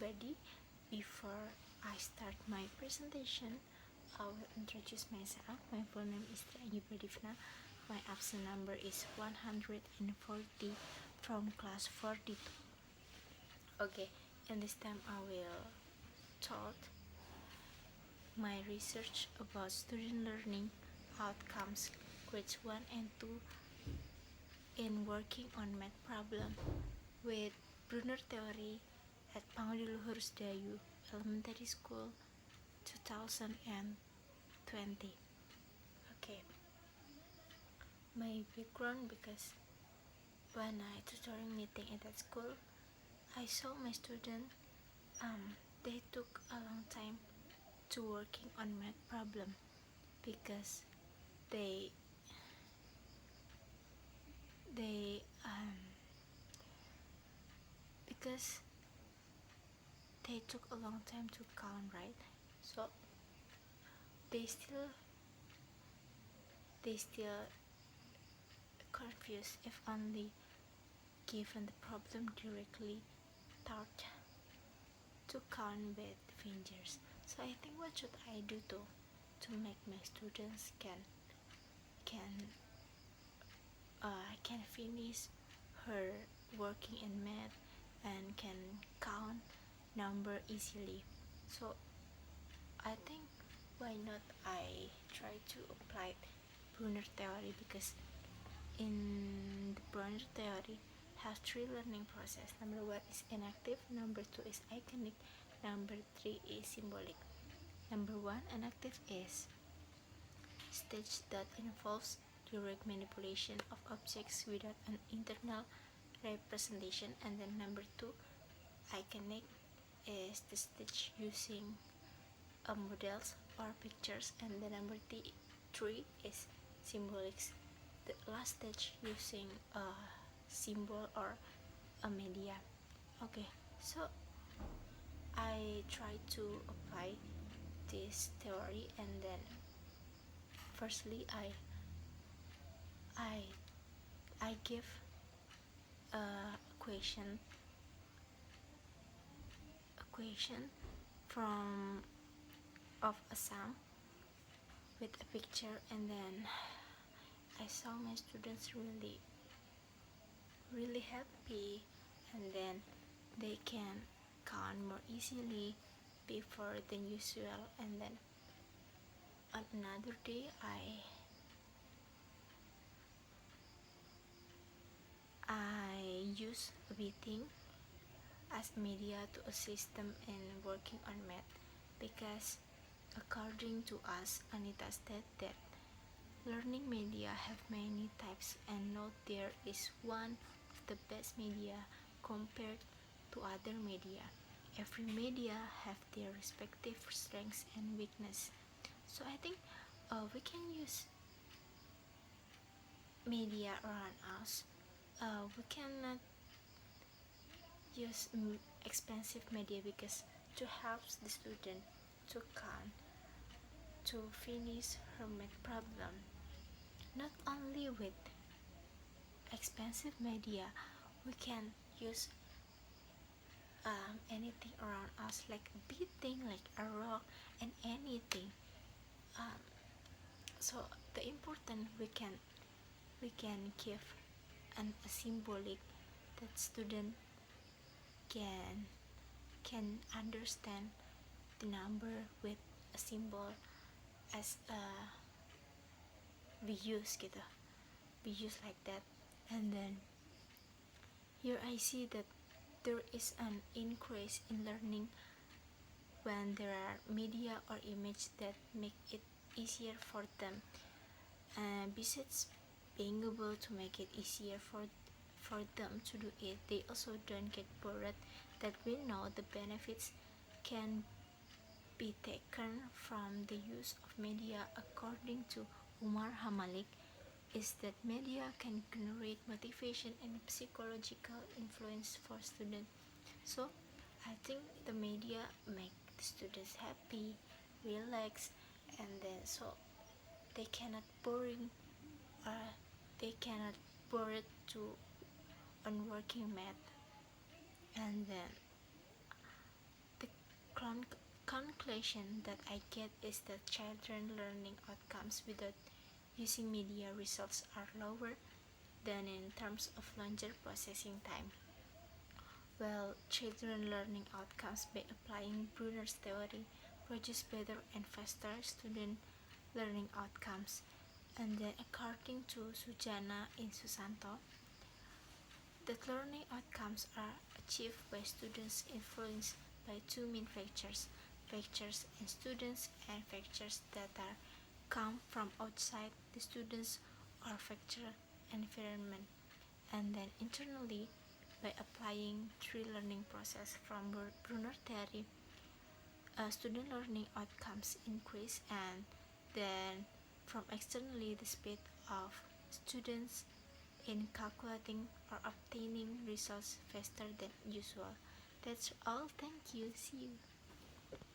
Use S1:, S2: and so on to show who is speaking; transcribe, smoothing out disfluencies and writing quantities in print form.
S1: everybody. Before I start my presentation, I will introduce myself. My full name is Trianggi Pradivna. My absent number is 140 from class 42. Okay, and this time I will talk my research about student learning outcomes grades 1 and 2 in working on math problem with Brunner Theory at Pangudi Luhur Sedayu Elementary School 2020. Okay, my background, because when I tutoring meeting at that school, I saw my student they took a long time to working on math problem because they because they took a long time to count, right? So they still confused if only given the problem directly taught to count with fingers. So I think, what should I do to make my students can finish her working in math and can count number easily. So I think, why not I try to apply Brunner theory, because in the Brunner theory has 3 learning process. Number 1 is enactive, number 2 is iconic, number 3 is symbolic. Number 1, enactive, is stage that involves direct manipulation of objects without an internal representation. And then number 2, iconic, is the stage using models or pictures. And the number 3 is symbolic, the last stage using a symbol or a media. Okay, so I try to apply this theory, and then firstly I give a question from of a sum with a picture, and then I saw my students really happy, and then they can count more easily before than usual. And then on another day I use beating as media to assist them in working on math, because according to us, Anita said that learning media have many types, and note there is one of the best media compared to other media. Every media have their respective strengths and weakness. So I think we can use media around us. We cannot use expensive media, because to help the student to count, to finish her math problem. Not only with expensive media, we can use anything around us, like a beating, like a rock, and anything. So the important, we can give a symbolic that student can understand the number with a symbol, as we use like that. And then here I see that there is an increase in learning when there are media or image that make it easier for them. Besides being able to make it easier for them to do it, they also don't get bored, that we know the benefits can be taken from the use of media. According to Umar Hamalik, is that media can generate motivation and psychological influence for students. So I think the media make the students happy, relax, and then so they cannot boring, or they cannot bored to on working math. And then conclusion that I get is that children learning outcomes without using media results are lower than in terms of longer processing time. Well, children learning outcomes by applying Brunner's theory produce better and faster student learning outcomes. And then according to Sujana in Susanto, that learning outcomes are achieved by students influenced by two main factors in students and factors that are come from outside the students or factor environment, and then internally by applying three learning process from Brunner theory, student learning outcomes increase, and then from externally the speed of students in calculating or obtaining results faster than usual. That's all. Thank you. See you.